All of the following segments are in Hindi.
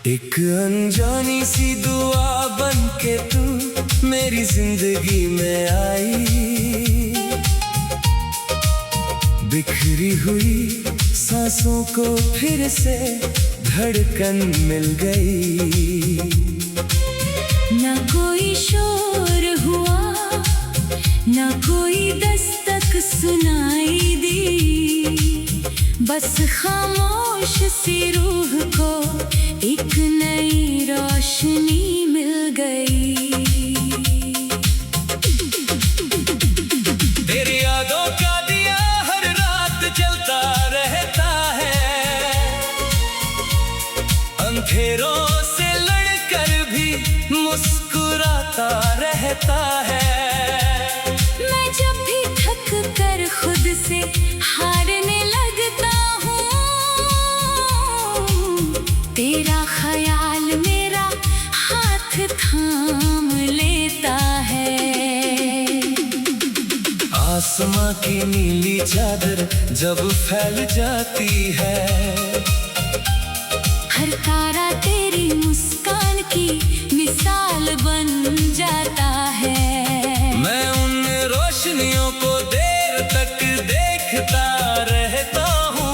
एक अनजानी सी दुआ बन के तू मेरी जिंदगी में आई, बिखरी हुई सांसों को फिर से धड़कन मिल गई। ना कोई शोर हुआ, ना कोई दस्तक सुनाई दी, बस खामोश सी रूह को एक नई रोशनी मिल गई। तेरी यादों का दिया हर रात जलता रहता है, अंधेरों से लड़कर भी मुस्कुराता रहता है। मैं जब भी थक कर खुद से हारने लगता हूँ, तेरा ख्याल मेरा हाथ थाम लेता है। आसमां की नीली चादर जब फैल जाती है, हर तारा तेरी मुस्कान की मिसाल बन जाता है। मैं उन रोशनियों को देर तक देखता रहता हूँ,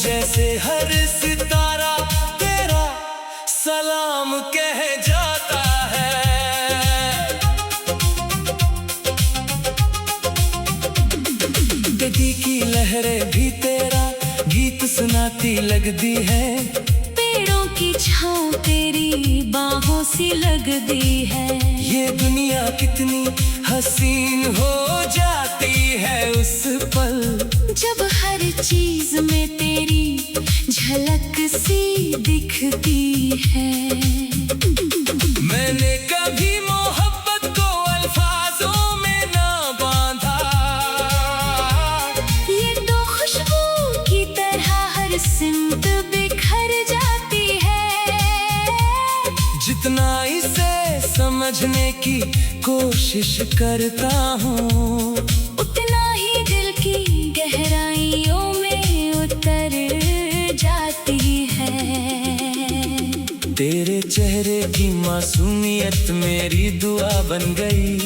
जैसे हर सितारा तेरा सलाम कह जाता है। नदी की लहरें भी तेरा गीत सुनाती लगती है, पेड़ों की छाँव तेरी बाहों सी लगती है। ये दुनिया कितनी हसीन हो जाती है उस पल, जब हर चीज में तेरी झलक सी दिखती है। मैंने कभी मोहब्बत को अल्फाजों में ना बांधा, ये तो खुशबू की तरह हर सिमत बिखर जाती है। जितना इसे समझने की कोशिश करता हूँ, उतना ही दिल की गहराइयों में उतर जाती है। तेरे चेहरे की मासूमियत मेरी दुआ बन गई,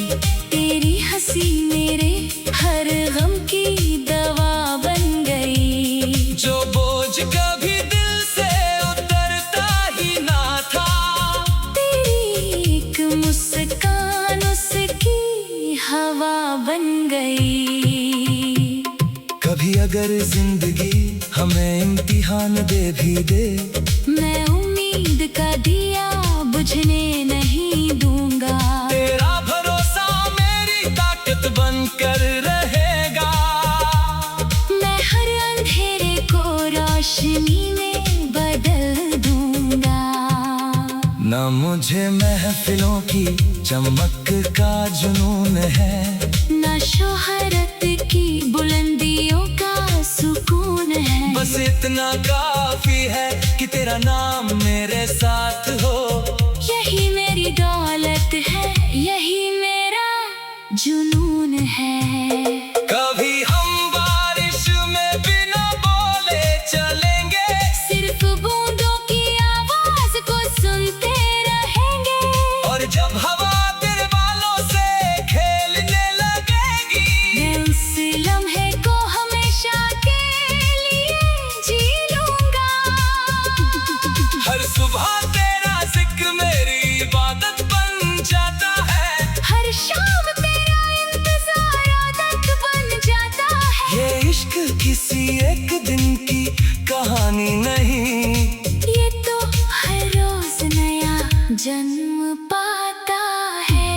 तेरी हंसी मेरे हर गम की दवा बन गई। जो बोझ कभी दिल से उतरता ही ना था, तेरी एक मुस्कान उसकी हवा बन गई। कभी अगर जिंदगी हमें इम्तिहान दे भी दे, मैं उम्मीद का दिया बुझने नहीं दूंगा। तेरा भरोसा मेरी ताकत बनकर रहेगा। मैं हर अंधेरे को रोशनी में बदल दूंगा। ना मुझे महफिलों की चमक का जुनून है, ना शोहरत की बुलंदियों का सुकून है, बस इतना काफी है कि तेरा नाम मेरे साथ हो। यही मेरी दौलत है, यही मेरा जुनून है। कभी हम बारिश में बिना बोले चलेंगे, सिर्फ बूंदों की आवाज को सुनते रहेंगे। और जब हवा तेरे बालों से खेलने लगेगी, मैं उस लम्हे को हमेशा के लिए जी लूंगा। हर सुबह तेरा जिक्र मेरी इबादत बन जाता है, हर शाम तेरा इंतजार आदत बन जाता है। ये इश्क किसी एक दिन की कहानी नहीं, ये तो हर रोज नया जन्म पाता है।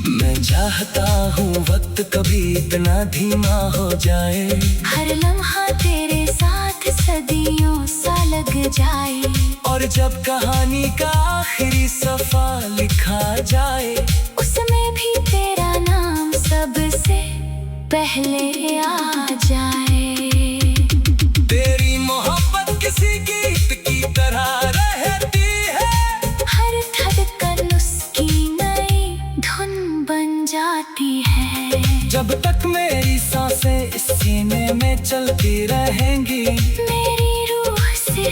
मैं चाहता हूँ वक्त कभी इतना धीमा हो जाए, हर लम्हा तेरे साथ सदियों सा लग जाए। और जब कहानी का आखिरी सफा लिखा जाए, उसमें भी तेरा नाम सबसे पहले आ जाए। तेरी मोहब्बत किसी गीत की तरह रहती है, हर धड़कन उसकी नई धुन बन जाती है। जब तक मेरी सांसें इस सीने में चलती रहेंगी, मेरी रूह से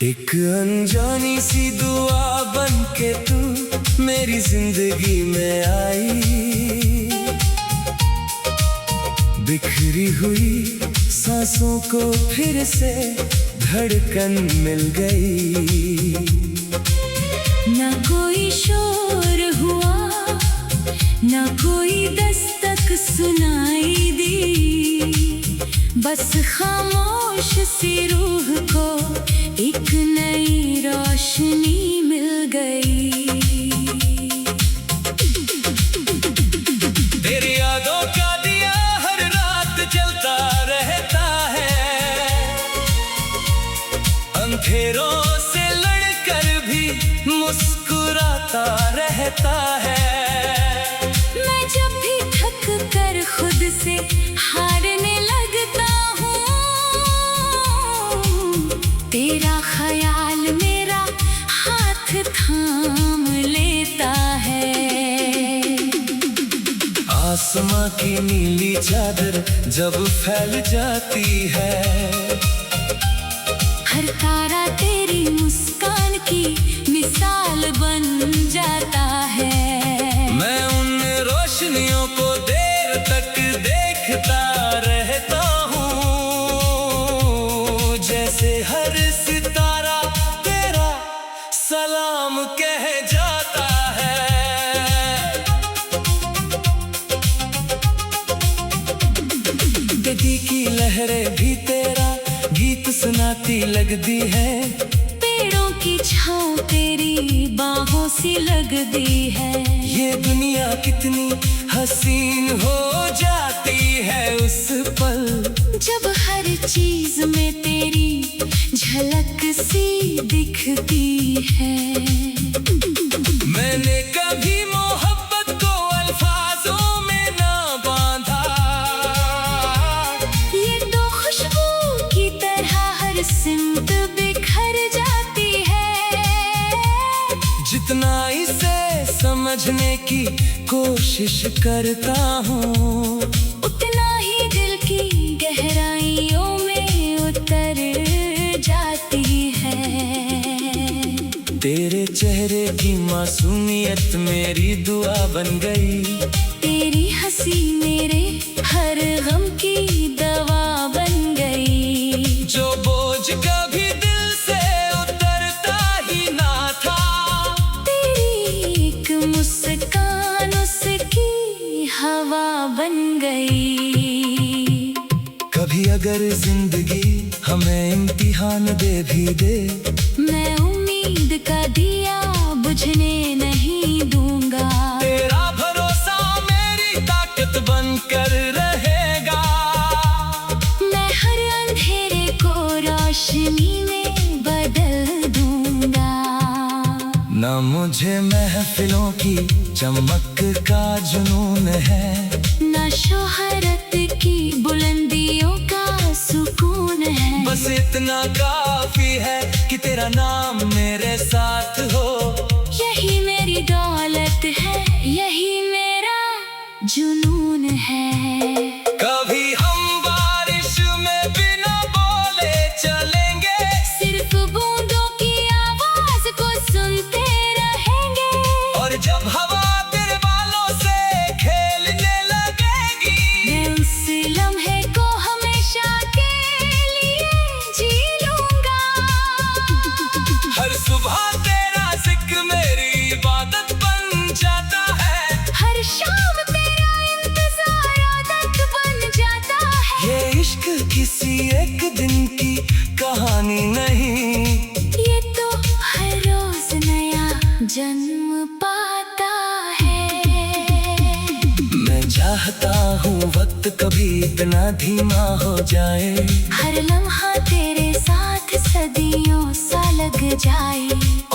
एक अनजानी सी दुआ बन के तू मेरी जिंदगी में आई। बिखरी हुई सांसों को फिर से धड़कन मिल गई। न कोई शोर हुआ, न कोई दस्तक सुनाई दी, बस खामोश सी रूह को एक नई रोशनी मिल गई। तेरी यादों का दिया हर रात जलता रहता है, अंधेरों से लड़कर भी मुस्कुराता रहता है। मैं जब भी थक कर खुद से हारने लगता हूँ, तेरा ख्याल मेरा हाथ थाम लेता है। आसमां की नीली चादर जब फैल जाती है, हर तारा तेरी मुस्कान की मिसाल बन जाता है। मैं उन रोशनियों को देर तक देखता रहता हूँ, जैसे हर सितारा तेरा सलाम कह जाता है। नदी की लहरें भी तेरा गीत सुनाती लगती है, पेड़ों की छाँव तेरी बाहों सी लगती है। ये दुनिया कितनी हसीन हो जाती है उस पल, जब हर चीज में तेरी झलक सी दिखती है। मैंने कभी मोहब्बत को अल्फाजों में ना बांधा, ये तो खुशबू की तरह हर सिमत बिखर जाती है। जितना इसे समझने की कोशिश करता हूँ, उतना ही दिल की गहराइयों में उतर जाती है। तेरे चेहरे की मासूमियत मेरी दुआ बन गई, तेरी हंसी मेरे हर गम की दवा बन गई। जो बोझ कभी दिल से उतरता ही ना था, तेरी एक मुस्कान उसकी हवा बन गई। कभी अगर जिंदगी हमें इम्तिहान दे भी दे, मैं उम्मीद का दिया बुझने नहीं दूंगा। तेरा भरोसा मेरी ताकत बनकर रहेगा। मैं हर अंधेरे को रोशनी में बदल दूंगा। ना मुझे महफिलों की चमक का जुनून है, ना शोहरत की बुलंदियों का सुकून है। बस इतना काफी है कि तेरा नाम मेरे साथ हो। यही मेरी दौलत है, यही मेरा जुनून है। कभी हम बारिश में बिना बोले चलेंगे, सिर्फ बूंदों की आवाज को सुनते रहेंगे। और जब हवा तेरे बालों से खेलने लगेगी, मैं उस लम्हे को हमेशा के लिए जी लूंगा। हर सुबह तेरा जिक्र मेरी इबादत बन जाता है। हर शाम तेरा इंतजार आदत बन जाता है। ये इश्क किसी एक दिन की कहानी नहीं, ये तो हर रोज नया जन्म पाता है। मैं चाहता हूँ वक्त कभी इतना धीमा हो जाए, हर लम्हा तेरे साथ सदियों सा लग जाए।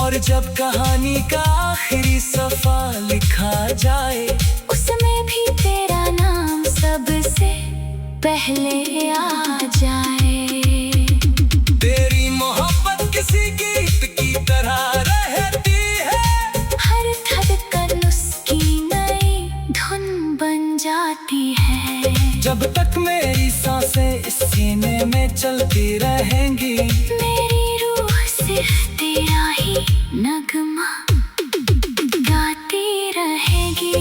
और जब कहानी का आखिरी सफा लिखा जाए, उसमें भी तेरा नाम सबसे पहले आ जाए। तेरी मोहब्बत किसी गीत की तरह रहती है, हर धड़कन उसकी नई धुन बन जाती है। जब तक मेरी सांसें इस सीने में चलती रहेंगी, मेरी रूह से सिर्फ तेरा ही नगमा गाती रहेगी।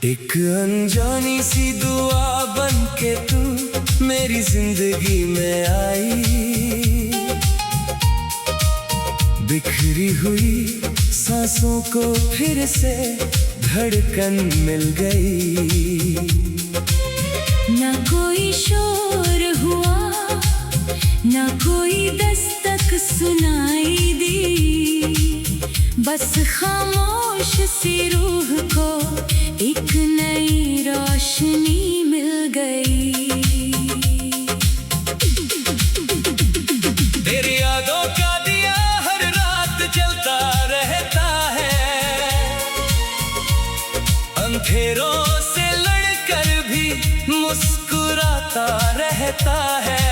एक अनजानी सी दुआ बन के तू मेरी जिंदगी में आई, बिखरी हुई सांसों को फिर से धड़कन मिल गई। न कोई शोर हुआ, न कोई दस्तक सुनाई दी, बस खामोश सी रूह को एक नई रोशनी मिल गई। तेरी यादों का दिया हर रात जलता रहता है, अंधेरों से लड़कर भी मुस्कुराता रहता है।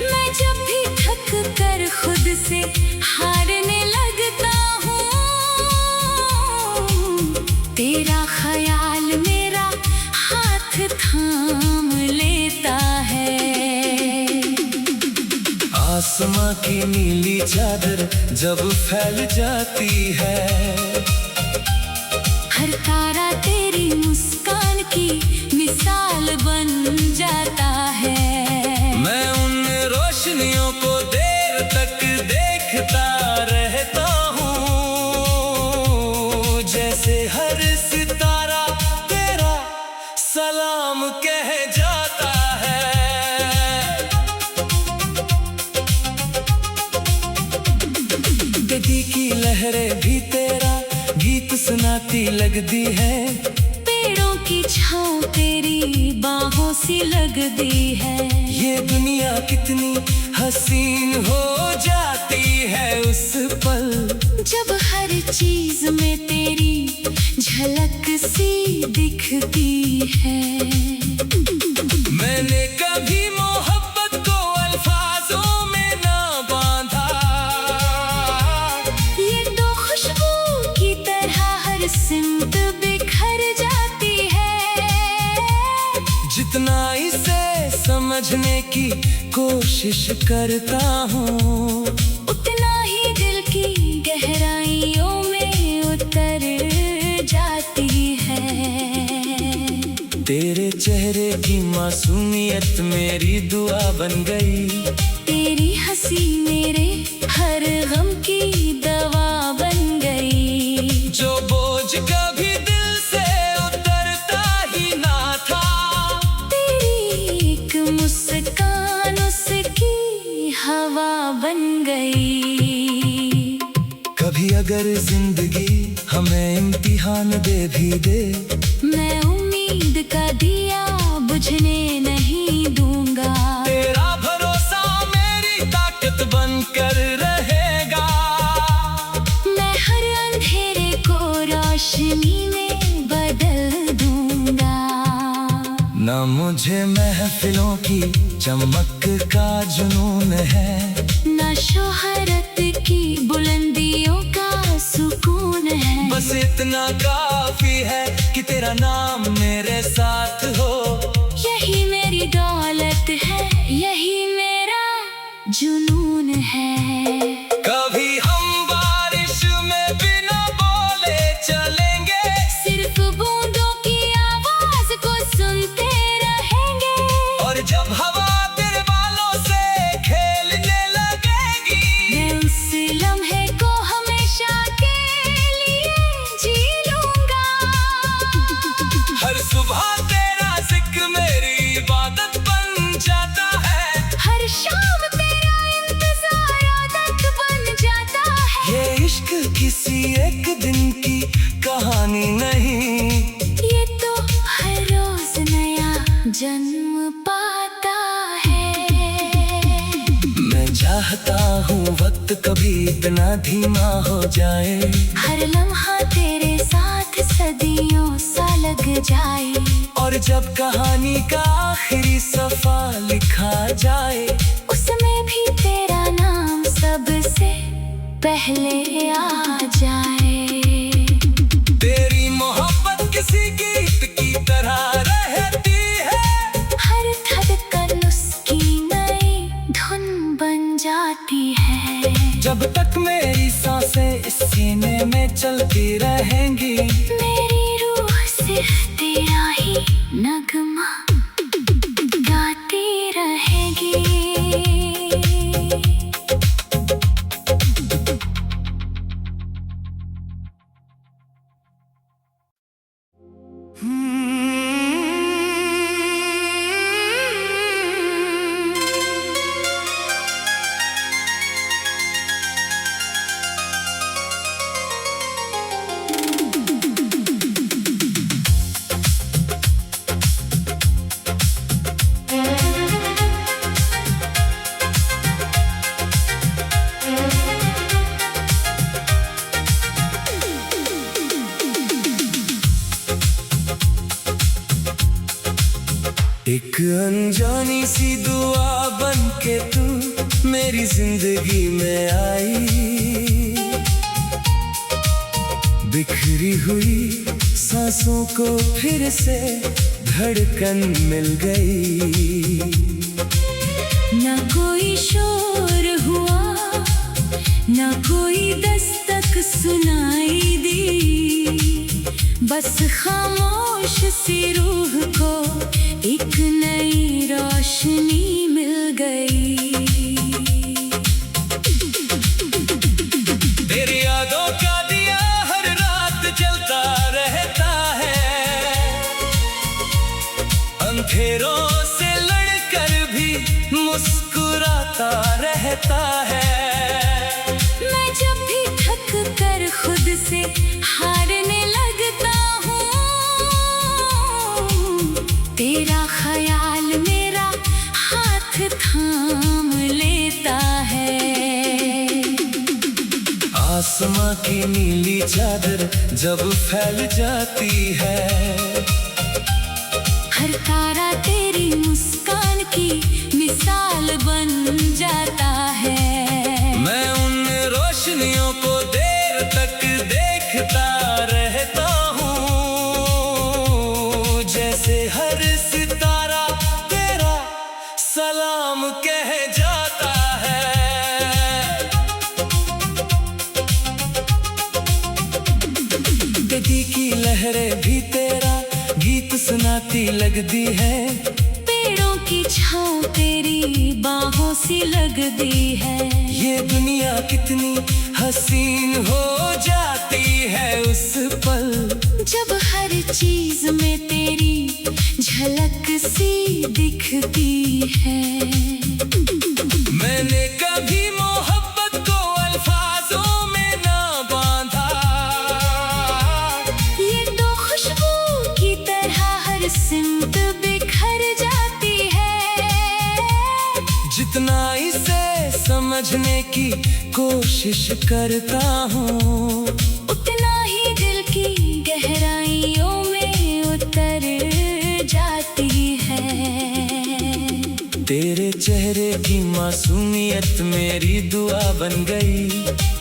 मैं जब भी थक कर खुद से हारने लगता हूँ, तेरा ख्याल मेरा हाथ थाम लेता है। आसमां की नीली चादर जब फैल जाती है, हर तारा तेरी मुस्कान की मिसाल बन जाता है। मैं उन रोशनियों को देर तक देखता रहता हूँ, जैसे हर सितारा तेरा सलाम कह जाता है। नदी की लहरें भी तेरा गीत सुनाती लगती है, पेड़ों की छाँव तेरी बाहों सी लगती है। ये दुनिया कितनी हसीन हो जाती है उस पल, जब हर चीज में तेरी झलक सी दिखती है। मैंने कभी मोहब्बत को अल्फाजों में ना बांधा, ये तो खुशबू की तरह हर सिमत बिखर जाती है। जितना इसे समझने की कोशिश करता हूँ, उतना ही दिल की गहराइयों में उतर जाती है। तेरे चेहरे की मासूमियत मेरी दुआ बन गई, तेरी हंसी मेरे हर गम की दवा बन गई। जो बोझ कभी दिल से उतरता ही ना था, तेरी एक मुस्कान उसकी हवा बन गई। कभी अगर जिंदगी हमें इम्तिहान दे भी दे, मैं उम्मीद का दिया बुझने नहीं दूंगा। तेरा भरोसा मेरी ताकत बनकर रहेगा। मैं हर अंधेरे को रोशनी में बदल दूंगा। ना मुझे महफिलों की चमक का जुनून है, ना शोहरत की बुलंदियों का सुकून है। बस इतना काफी है कि तेरा नाम मेरे साथ हो। यही मेरी दौलत है, यही मेरा जुनून है। कभी हम बारिश में बिना बोले चलेंगे, सिर्फ बूंदों की आवाज को सुनते रहेंगे। और जब हवा तेरे बालों से खेलने लगेगी, मैं उस लम्हे को हमेशा के लिए जी लूंगा। हर सुबह तेरा जिक्र मेरी इबादत बन जाता है। हर शाम तेरा दिन की कहानी नहीं। ये तो हर रोज नया जन्म पाता है। मैं चाहता हूँ वक्त कभी इतना धीमा हो जाए, हर लम्हा तेरे साथ सदियों सा लग जाए। और जब कहानी का आखिरी सफा लिखा जाए, उसमें भी तेरा नाम सबसे पहले आ जाए। तेरी मोहब्बत किसी गीत की तरह रहती है, हर धड़कन उसकी नई धुन बन जाती है। जब तक मेरी सांसें इस सीने में चलती रहेंगी, मेरी रूह सिर्फ तेरा ही नगमा गाती रहेगी। एक अनजानी सी दुआ बन के तू मेरी जिंदगी में आई, बिखरी हुई सांसों को फिर से धड़कन मिल गई। न कोई शोर हुआ, न कोई दस्तक सुनाई दी, बस खामोश सी रूह को एक नई रोशनी मिल गई। तेरी यादों का दिया हर रात जलता रहता है, अंधेरों से लड़कर भी मुस्कुराता रहता है। मैं जब भी थक कर खुद से हारने लगता हूँ, तेरा ख्याल मेरा हाथ थाम लेता है। आसमां की नीली चादर जब फैल जाती है, हर तारा तेरी मुस्कान की मिसाल बन जाता है। मैं उन रोशनियों को देर तक देखता रहता हूँ, जैसे हर सितारा तेरा सलाम कह जाता है। नदी की लहरें भी तेरा गीत सुनाती लगती है, पेड़ों की छाँव तेरी बाहों सी लगती है। ये दुनिया कितनी हसीन हो जाती है उस पल, जब हर चीज में तेरी झलक सी दिखती है। मैंने कभी मोहब्बत को अल्फाजों में ना बांधा, ये तो खुशबू की तरह हर सिमत बिखर जाती है। जितना इसे समझने की कोशिश करता हूँ, उतना ही दिल की गहराइयों में उतर जाती है। तेरे चेहरे की मासूमियत मेरी दुआ बन गई,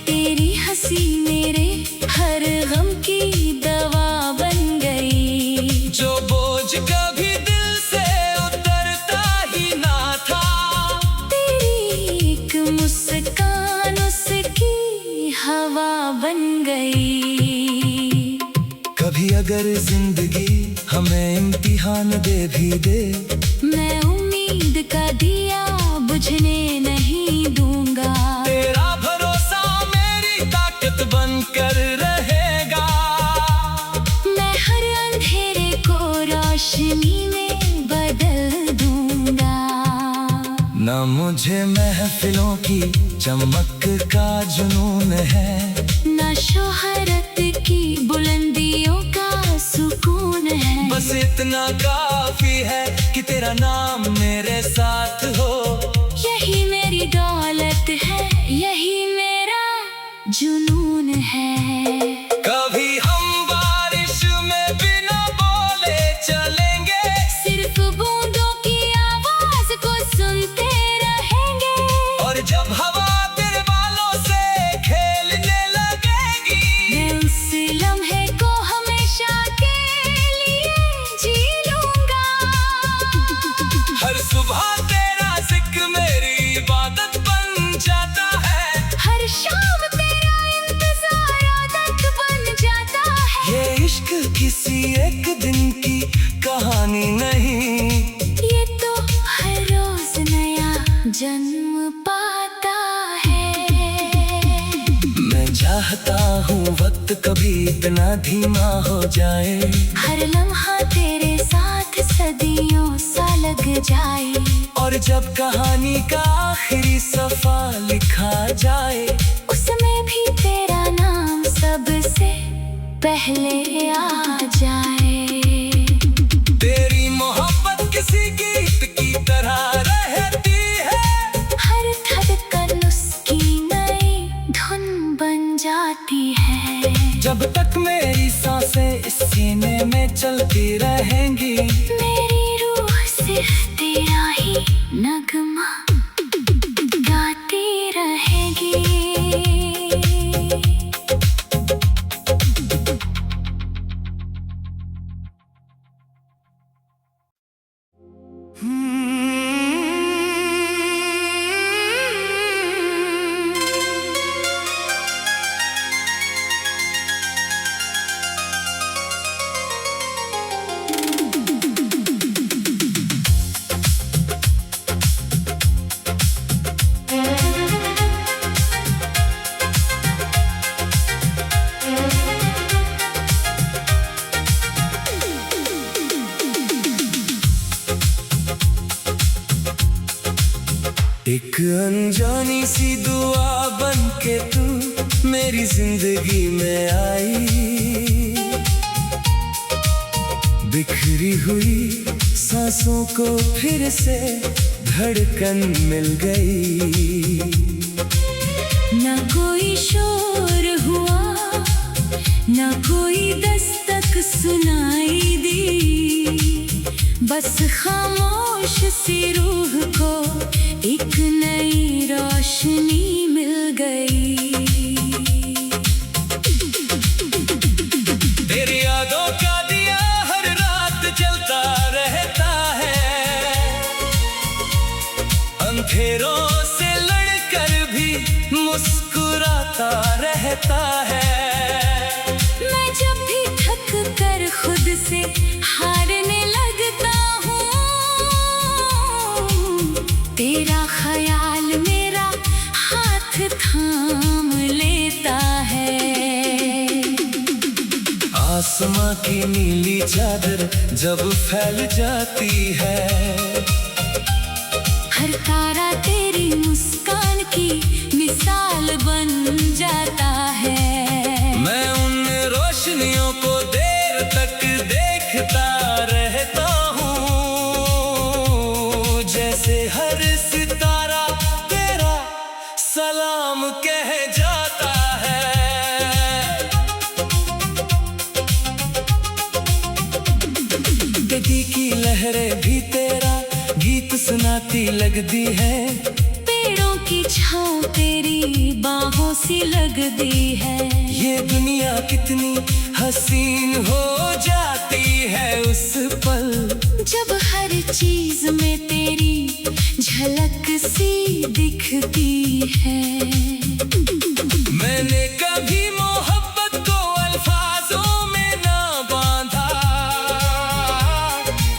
तेरी हंसी मेरे हर गम की दवा बन गई। जो बोझ कभी दिल से उतरता ही ना था, तेरी एक मुस्कान उसकी हवा बन गई। कभी अगर जिंदगी हमें इम्तिहान दे भी दे, मैं उम्मीद का दिया बुझने नहीं दूंगा। तेरा भरोसा मेरी ताकत बनकर रहेगा। मैं हर अंधेरे को रोशनी में बदल दूंगा। ना मुझे महफिलों की चमक का जुनून है, ना शोहरत की बुलंदियों का सुकून है। बस इतना काफी है कि तेरा नाम मेरे साथ हो। यही मेरी दौलत है, यही मेरा जुनून है। कभी हम बारिश में बिना बोले चलेंगे, सिर्फ बूंदों की आवाज को सुनते रहेंगे। और जब हवा तेरे बालों से खेलने लगेगी, मैं उस लम्हे को हमेशा के लिए जी लूंगा। हर सुबह तेरा जिक्र मेरी इबादत बन जाता है, हर शाम तेरा इंतजार आदत बन जाता है। ये इश्क किसी एक दिन की कहानी नहीं, ये तो हर रोज नया जन्म पाता है। मैं चाहता हूँ वक्त कभी इतना धीमा हो जाए, हर लम्हा तेरे साथ सदियों सा लग जाए। और जब कहानी का आखिरी सफा लिखा जाए, उसमें भी तेरा नाम सबसे पहले आ जाए। तेरी मोहब्बत किसी गीत की तरह रहती है, हर धड़कन उसकी नई धुन बन जाती है। जब तक मेरी सांसें इस सीने में चलती रहेंगी, मेरी रूह सिर्फ तेरा ही नगमा गाती रहेगी। एक अनजानी सी दुआ बन के तू मेरी जिंदगी में आई, बिखरी हुई सांसों को फिर से धड़कन मिल गई। न कोई शोर हुआ, न कोई दस्तक सुनाई दी, बस खामोश सी रूह को एक नई रोशनी मिल गई। तेरी यादों का दिया हर रात जलता रहता है, अंधेरों से लड़कर भी मुस्कुराता रहता है। मैं जब भी थक कर खुद से हारने लगता हूँ, तेरा ख्याल मेरा हाथ थाम लेता है। आसमां की नीली चादर जब फैल जाती है, हर तारा तेरी मुस्कान की मिसाल बन जाता है। मैं उन रोशनियों को देर तक देखता रहता हूँ, जैसे हर सितारा तेरा सलाम कह जाता है। नदी की लहरें भी तेरा गीत सुनाती लगती है, पेड़ों की छाँव तेरी बाहों सी लगती है। ये दुनिया कितनी हसीन हो जाती है उस पल, जब हर चीज में तेरी झलक सी दिखती है। मैंने कभी मोहब्बत को अल्फाजों में ना बांधा,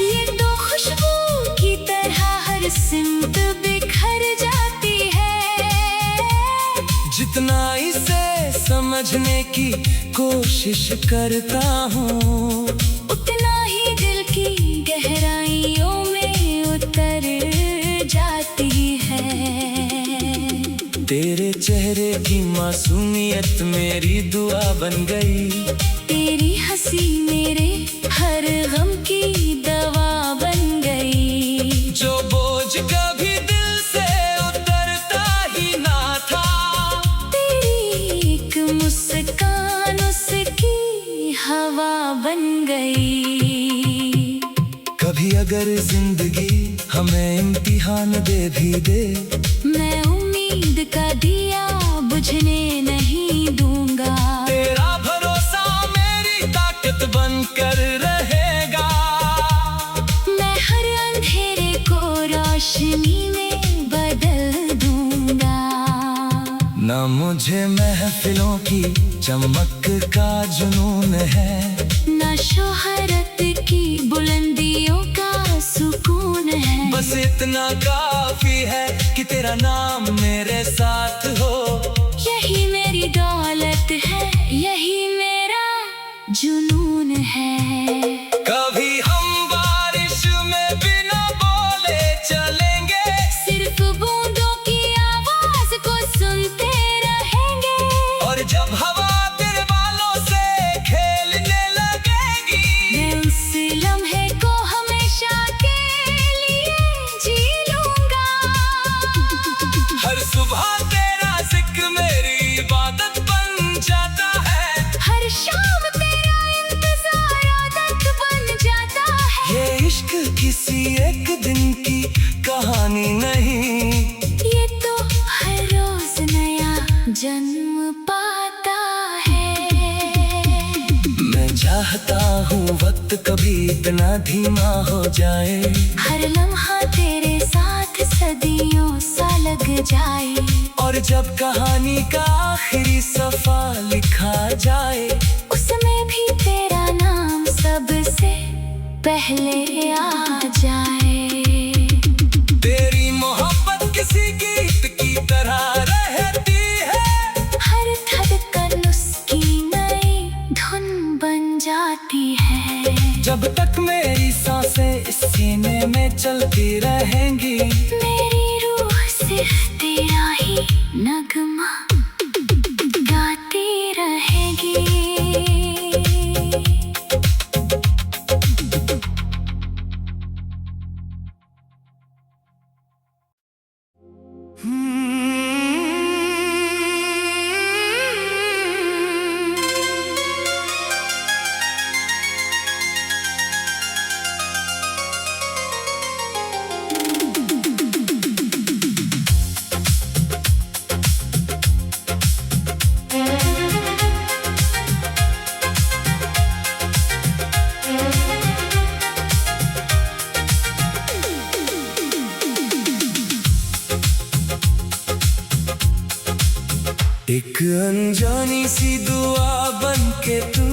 ये तो खुशबू की तरह हर सिमत बिखर जाती है। जितना इसे समझने की कोशिश करता हूँ, उतना ही दिल की गहराइयों में उतर जाती तेरे चेहरे की मासूमियत मेरी दुआ बन गई। तेरी हंसी मेरे हर गम की दवा बन गई। जो बोझ कभी दिल से उतरता ही ना था, तेरी एक मुस्कान उसकी हवा बन गई। कभी अगर जिंदगी हमें इम्तिहान दे भी दे, मैं उम्मीद का दिया बुझने नहीं दूंगा। तेरा भरोसा मेरी ताकत बनकर रहेगा। मैं हर अंधेरे को रोशनी में बदल दूंगा। ना मुझे महफिलों की चमक का जुनून है, ना शोहरत की बुलंदियों का सुकून है। बस इतना काफी है कि तेरा नाम मेरे साथ हो। यही मेरी दौलत है, यही मेरा जुनून है। कभी हम बारिश में बिना बोले चलेंगे, सिर्फ बूंदों की आवाज को सुनते रहेंगे। और जब हवा तेरे बालों से खेलने लगेगी, मैं उस लम्हे को हमेशा के लिए जी लूंगा। हर सुबह तेरा जिक्र मेरी इबादत बन जाता है। हर शाम तेरा इंतजार आदत बन जाता है। ये इश्क किसी एक दिन की कहानी नहीं, ये तो हर रोज नया जन्म पाता है। मैं चाहता हूँ वक्त कभी इतना धीमा हो जाए, हर लम्हा तेरे साथ सदियों सा लग जाए। और जब कहानी का आखिरी सफा लिखा जाए, उसमें भी तेरा नाम सबसे पहले आ जाए। तेरी मोहब्बत किसी गीत की तरह रहती है, हर धड़कन उसकी नई धुन बन जाती है। जब तक मेरी सांसें इस सीने में चलती रहेंगी, मेरी रूह सिर्फ तेरा ही नगमा गाती रहेगी। एक अनजानी सी दुआ बन के तू